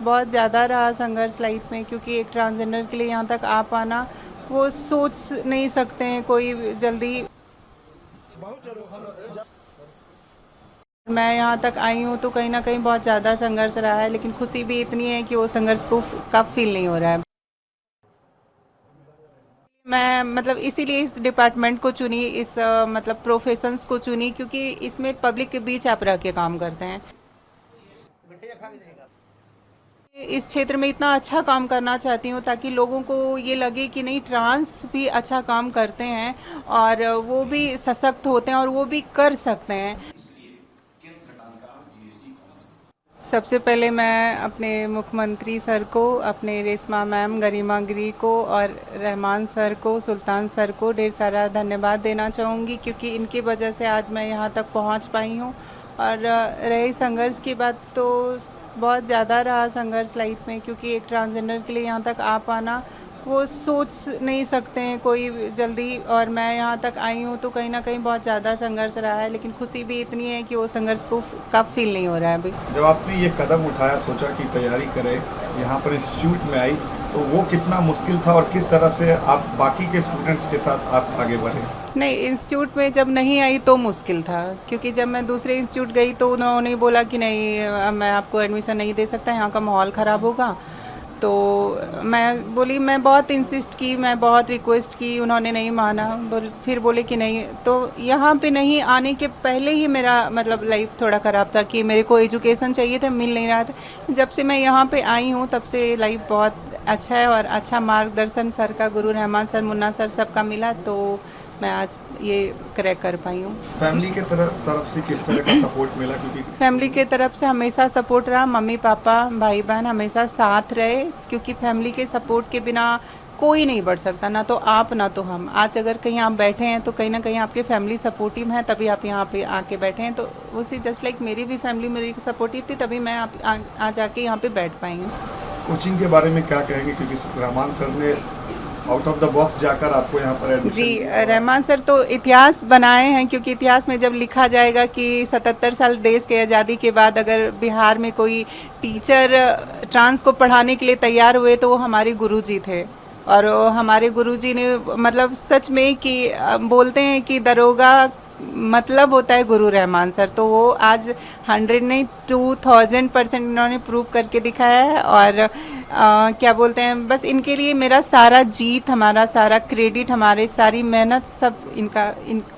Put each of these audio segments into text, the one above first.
बहुत ज़्यादा रहा संघर्ष लाइफ में, क्योंकि एक ट्रांसजेंडर के लिए यहाँ तक आ पाना वो सोच नहीं सकते हैं कोई जल्दी। मैं यहाँ तक आई हूँ तो कहीं ना कहीं बहुत ज़्यादा संघर्ष रहा है, लेकिन खुशी भी इतनी है कि वो संघर्ष को कब फील नहीं हो रहा है। मैं मतलब इसीलिए इस डिपार्टमेंट को चुनी, इस मतलब प्रोफेशंस को चुनी, क्योंकि इसमें पब्लिक के बीच आप रह के काम करते हैं। इस क्षेत्र में इतना अच्छा काम करना चाहती हूँ ताकि लोगों को ये लगे कि नहीं, ट्रांस भी अच्छा काम करते हैं और वो भी सशक्त होते हैं और वो भी कर सकते हैं। सबसे पहले मैं अपने मुख्यमंत्री सर को, अपने रेशमा मैम, गरिमा गिरी को और रहमान सर को, सुल्तान सर को ढेर सारा धन्यवाद देना चाहूँगी, क्योंकि इनकी वजह से आज मैं यहाँ तक पहुँच पाई हूँ। और रही संघर्ष की बात, तो बहुत ज़्यादा रहा संघर्ष लाइफ में, क्योंकि एक ट्रांसजेंडर के लिए यहाँ तक आ पाना वो सोच नहीं सकते हैं कोई जल्दी। और मैं यहाँ तक आई हूँ तो कहीं ना कहीं बहुत ज़्यादा संघर्ष रहा है, लेकिन खुशी भी इतनी है कि वो संघर्ष को कब फील नहीं हो रहा है अभी। जब आपने ये कदम उठाया, सोचा कि तैयारी करें, यहाँ पर इंस्टीट्यूट में आई, तो वो कितना मुश्किल था और किस तरह से आप बाकी के स्टूडेंट्स के साथ आप आगे बढ़े? नहीं, इंस्टीट्यूट में जब नहीं आई तो मुश्किल था, क्योंकि जब मैं दूसरे इंस्टीट्यूट गई तो उन्होंने बोला कि नहीं, मैं आपको एडमिशन नहीं दे सकता, यहाँ का माहौल ख़राब होगा। तो मैं बोली, मैं बहुत इंसिस्ट की, मैं बहुत रिक्वेस्ट की, उन्होंने नहीं माना। फिर बोले कि नहीं, तो यहाँ पे नहीं आने के पहले ही मेरा मतलब लाइफ थोड़ा ख़राब था कि मेरे को एजुकेशन चाहिए था, मिल नहीं रहा था। जब से मैं यहाँ पे आई हूँ तब से लाइफ बहुत अच्छा है, और अच्छा मार्गदर्शन सर का, गुरु रहमान सर, मुन्ना सर, सबका मिला, तो मैं आज ये क्रैक कर पाई हूँ। फैमिली के तरफ से किस तरह का सपोर्ट मिला? क्योंकि फैमिली के तरफ से हमेशा सपोर्ट रहा, मम्मी पापा भाई बहन हमेशा साथ रहे, क्योंकि फैमिली के सपोर्ट के बिना कोई नहीं बढ़ सकता, ना तो आप ना तो हम। आज अगर कहीं आप बैठे हैं तो कहीं ना कहीं आपके फैमिली सपोर्टिव हैं, तभी आप यहाँ पे आके बैठे हैं। तो उसी जस्ट लाइक मेरी भी फैमिली मेरी सपोर्टिव थी, तभी मैं आज आके यहाँ पे बैठ पाई हूँ। कोचिंग के बारे में क्या कहेंगे? क्योंकि रहमान सर ने आउट ऑफ द बॉक्स जाकर आपको यहाँ पर जी, एडमिशन दिया। रहमान सर तो इतिहास बनाए हैं, क्योंकि इतिहास में जब लिखा जाएगा कि 77 साल देश के आज़ादी के बाद अगर बिहार में कोई टीचर ट्रांस को पढ़ाने के लिए तैयार हुए तो वो हमारे गुरुजी थे। और वो हमारे गुरुजी ने मतलब सच में कि बोलते हैं कि दरोगा मतलब होता है गुरु रहमान सर, तो वो आज 100 नहीं 2000% इन्होंने प्रूव करके दिखाया है। और क्या बोलते हैं, बस इनके लिए मेरा सारा जीत, हमारा सारा क्रेडिट, हमारी सारी मेहनत सब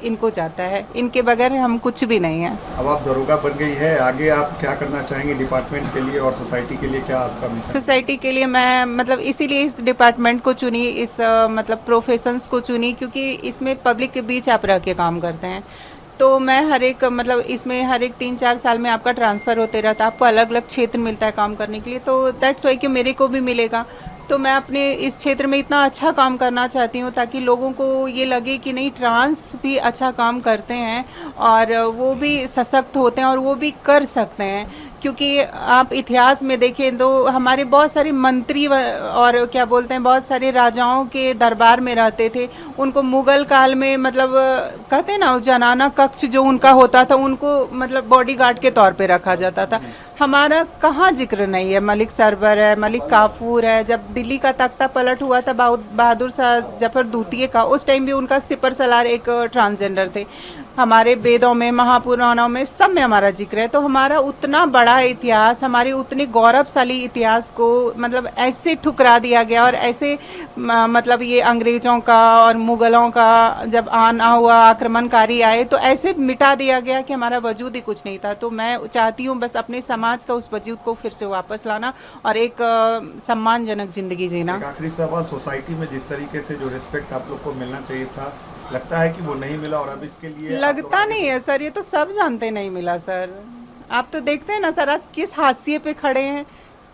इनको जाता है। इनके बगैर हम कुछ भी नहीं है। अब आप दरोगा बन गई है, आगे आप क्या करना चाहेंगे डिपार्टमेंट के लिए और सोसाइटी के लिए? क्या आपका मिशन? सोसाइटी के लिए मैं मतलब इसीलिए इस डिपार्टमेंट को चुनी, इस मतलब प्रोफेशंस को चुनी, क्योंकि इसमें पब्लिक के बीच आप रह के काम करते हैं। तो मैं हर एक मतलब इसमें हर एक 3-4 साल में आपका ट्रांसफ़र होते रहता है, आपको अलग अलग क्षेत्र मिलता है काम करने के लिए, तो दैट्स वाई कि मेरे को भी मिलेगा। तो मैं अपने इस क्षेत्र में इतना अच्छा काम करना चाहती हूँ ताकि लोगों को ये लगे कि नहीं, ट्रांस भी अच्छा काम करते हैं और वो भी सशक्त होते हैं और वो भी कर सकते हैं। क्योंकि आप इतिहास में देखें तो हमारे बहुत सारे मंत्री और क्या बोलते हैं, बहुत सारे राजाओं के दरबार में रहते थे। उनको मुगल काल में मतलब कहते हैं ना, जनाना कक्ष जो उनका होता था, उनको मतलब बॉडीगार्ड के तौर पे रखा जाता था। हमारा कहाँ जिक्र नहीं है, मलिक सरवर है, मलिक काफूर है। जब दिल्ली का तख्ता पलट हुआ था बहादुर शाह जफर द्वितीय का, उस टाइम भी उनका सिपर सलार एक ट्रांसजेंडर थे। हमारे वेदों में, महापुराणों में, सब में हमारा जिक्र है। तो हमारा उतना बड़ा इतिहास, हमारे उतने गौरवशाली इतिहास को मतलब ऐसे ठुकरा दिया गया, और ऐसे मतलब ये अंग्रेज़ों का और मुग़लों का जब आना हुआ, आक्रमणकारी आए, तो ऐसे मिटा दिया गया कि हमारा वजूद ही कुछ नहीं था। तो मैं चाहती हूँ बस अपने समाज का उस वजूद को फिर से वापस लाना और एक सम्मानजनक ज़िंदगी जीना। एक आखिरी सवाल, सोसाइटी में जिस तरीके से जो रिस्पेक्ट आप लोग को मिलना चाहिए था, लगता है कि वो नहीं मिला और अब इसके लिए आप लोग लगता आगे नहीं है सर, ये तो सब जानते नहीं मिला सर। आप तो देखते हैं ना सर, आज किस हाशिए पे खड़े हैं।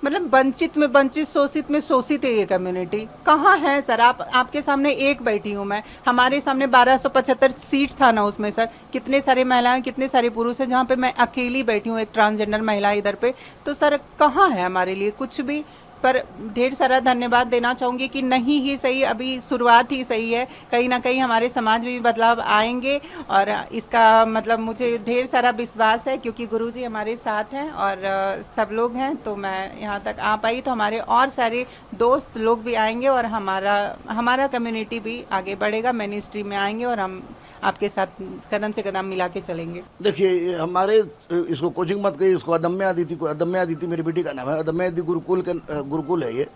मतलब वंचित में वंचित, शोषित में शोषित है ये कम्युनिटी। कहाँ है सर? आपके सामने एक बैठी हूँ मैं, हमारे सामने 1275 सीट था ना, उसमें सर कितने सारे महिलाएं, कितने सारे पुरुष हैं, जहाँ पे मैं अकेली बैठी हूँ, एक ट्रांसजेंडर महिला इधर पे। तो सर कहाँ है हमारे लिए कुछ भी? पर ढेर सारा धन्यवाद देना चाहूँगी कि नहीं ही सही, अभी शुरुआत ही सही है। कहीं ना कहीं हमारे समाज में भी बदलाव आएंगे और इसका मतलब मुझे ढेर सारा विश्वास है, क्योंकि गुरुजी हमारे साथ हैं और सब लोग हैं। तो मैं यहाँ तक आ पाई तो हमारे और सारे दोस्त लोग भी आएंगे और हमारा कम्युनिटी भी आगे बढ़ेगा, मिनिस्ट्री में आएंगे और हम आपके साथ कदम से कदम मिला के चलेंगे। देखिए, हमारे इसको कोचिंग मत कहिए, इसको अदम्य अदिति मेरी बेटी का नाम है, अदम्य अदिति गुरुकुल है ये।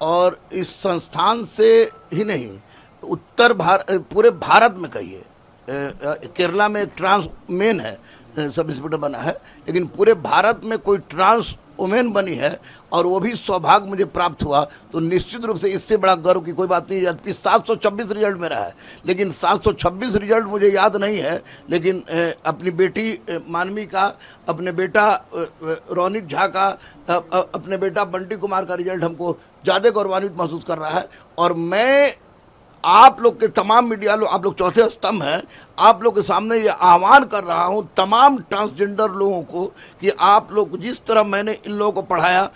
और इस संस्थान से ही नहीं, पूरे भारत में कहिए, केरला में एक ट्रांस मेन है, सब इंस्पेक्टर बना है, लेकिन पूरे भारत में कोई ट्रांस वुमेन बनी है और वो भी सौभाग्य मुझे प्राप्त हुआ, तो निश्चित रूप से इससे बड़ा गर्व की कोई बात नहीं। जबकि 726 रिजल्ट मेरा है, लेकिन 726 रिजल्ट मुझे याद नहीं है, लेकिन अपनी बेटी मानवी का, अपने बेटा रौनिक झा का, अपने बेटा बंटी कुमार का रिजल्ट हमको ज़्यादा गौरवान्वित महसूस कर रहा है। और मैं आप लोग के तमाम मीडिया लोग, आप लोग चौथे स्तंभ हैं, आप लोग के सामने ये आह्वान कर रहा हूँ तमाम ट्रांसजेंडर लोगों को कि आप लोग जिस तरह मैंने इन लोगों को पढ़ाया,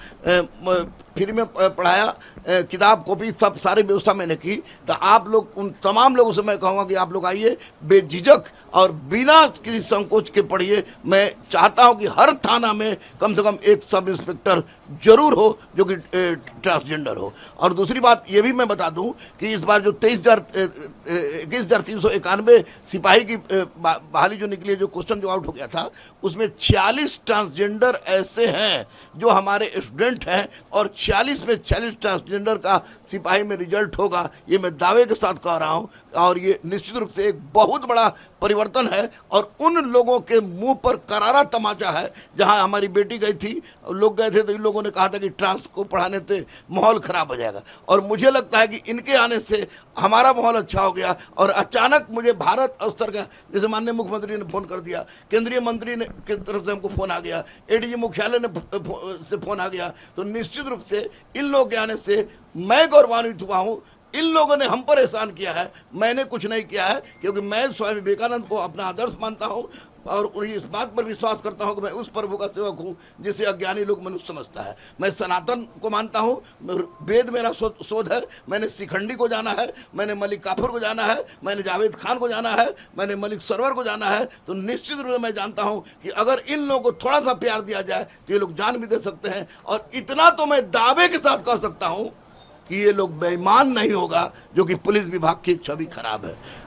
फ्री में पढ़ाया, किताब कॉपी सब सारी व्यवस्था मैंने की, तो आप लोग उन तमाम लोगों से मैं कहूँगा कि आप लोग आइए बेझिझक और बिना किसी संकोच के पढ़िए। मैं चाहता हूँ कि हर थाना में कम से कम एक सब इंस्पेक्टर जरूर हो जो कि ट्रांसजेंडर हो। और दूसरी बात ये भी मैं बता दूं कि इस बार जो 21,391 सिपाही की बहाली जो निकली है, जो क्वेश्चन जो आउट हो गया था, उसमें 46 ट्रांसजेंडर ऐसे हैं जो हमारे स्टूडेंट हैं और 46 में 46 ट्रांसजेंडर का सिपाही में रिजल्ट होगा, ये मैं दावे के साथ कह रहा हूँ। और ये निश्चित रूप से एक बहुत बड़ा परिवर्तन है और उन लोगों के मुंह पर करारा तमाचा है। जहाँ हमारी बेटी गई थी, लोग गए थे तो इन लोगों ने कहा था कि ट्रांस को पढ़ाने से माहौल खराब हो जाएगा, और मुझे लगता है कि इनके आने से हमारा माहौल अच्छा हो गया। और अचानक मुझे भारत स्तर का, जैसे माननीय मुख्यमंत्री ने फ़ोन कर दिया, केंद्रीय मंत्री ने की तरफ से हमको फ़ोन आ गया, एडीजी मुख्यालय ने से फ़ोन आ गया, तो निश्चित रूप से इन लोगों के आने से मैं गौरवान्वित हुआ हूँ। इन लोगों ने हम पर एहसान किया है, मैंने कुछ नहीं किया है, क्योंकि मैं स्वामी विवेकानंद को अपना आदर्श मानता हूँ और इस बात पर विश्वास करता हूँ कि मैं उस प्रभु का सेवक हूँ जिसे अज्ञानी लोग मनुष्य समझता है। मैं सनातन को मानता हूँ, वेद मेरा शोध है, मैंने शिखंडी को जाना है, मैंने मलिक काफुर को जाना है, मैंने जावेद खान को जाना है, मैंने मलिक सरवर को जाना है। तो निश्चित रूप से मैं जानता हूँ कि अगर इन लोगों को थोड़ा सा प्यार दिया जाए तो ये लोग जान भी दे सकते हैं। और इतना तो मैं दावे के साथ कह सकता हूँ कि ये लोग बेईमान नहीं होगा, जो कि पुलिस विभाग की छवि खराब है।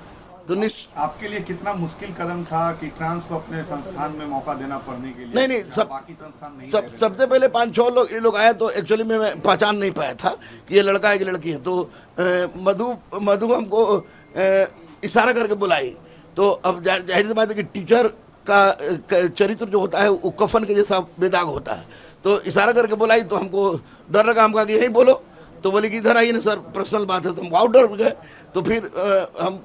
तो आपके लिए कितना मुश्किल कदम था कि ट्रांस को अपने संस्थान में मौका देना पढ़ने के लिए? नहीं, बाकी संस्थान नहीं, सबसे पहले 5-6 लोग ये लोग आए, तो एक्चुअली में मैं पहचान नहीं पाया था कि ये लड़का है कि लड़की है। तो मधु हमको इशारा करके बुलाई, तो अब जाहिर सी बात है कि टीचर का चरित्र जो होता है वो कफन के जैसा बेदाग होता है। तो इशारा करके बुलाई तो हमको डर लगा, हम कहा कि यहीं बोलो, तो बोले कि इधर आइए ना सर, पर्सनल बात है। तो हम आउट डर गए, तो फिर हम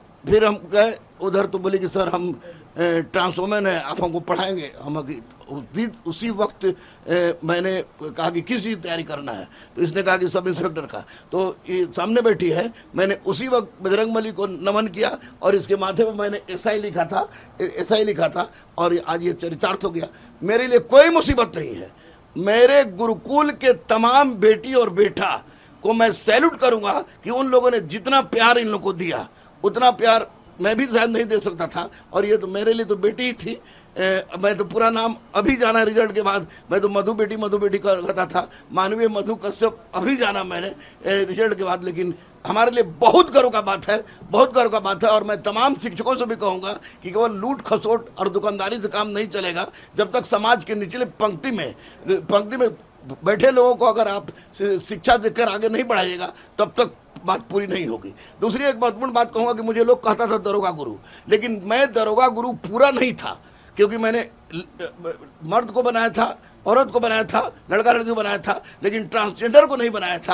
गए उधर, तो बोले कि सर हम ट्रांसवोमेन है, आप हमको पढ़ाएंगे। हम उसी वक्त मैंने कहा कि किस चीज़ तैयारी करना है, तो इसने कहा कि सब इंस्पेक्टर का। तो ये सामने बैठी है, मैंने उसी वक्त बजरंगबली को नमन किया और इसके माथे पर मैंने एसआई लिखा था और आज ये चरितार्थ हो गया। मेरे लिए कोई मुसीबत नहीं है। मेरे गुरुकुल के तमाम बेटी और बेटा को मैं सैल्यूट करूंगा कि उन लोगों ने जितना प्यार इन लोगों को दिया, उतना प्यार मैं भी शायद नहीं दे सकता था। और ये तो मेरे लिए तो बेटी ही थी। मैं तो पूरा नाम अभी जाना रिजल्ट के बाद, मैं तो मधु बेटी कहता था, मानवीय मधु कश्यप अभी जाना मैंने रिजल्ट के बाद। लेकिन हमारे लिए बहुत गर्व का बात है और मैं तमाम शिक्षकों से भी कहूँगा कि केवल लूट खसोट और दुकानदारी से काम नहीं चलेगा। जब तक समाज के निचले पंक्ति में बैठे लोगों को अगर आप शिक्षा देकर आगे नहीं बढ़ाइएगा, तब तक बात पूरी नहीं होगी। दूसरी एक महत्वपूर्ण बात कहूँगा कि मुझे लोग कहता था दरोगा गुरु, लेकिन मैं दरोगा गुरु पूरा नहीं था, क्योंकि मैंने मर्द को बनाया था, औरत को बनाया था, लड़का लड़की को बनाया था, लेकिन ट्रांसजेंडर को नहीं बनाया था।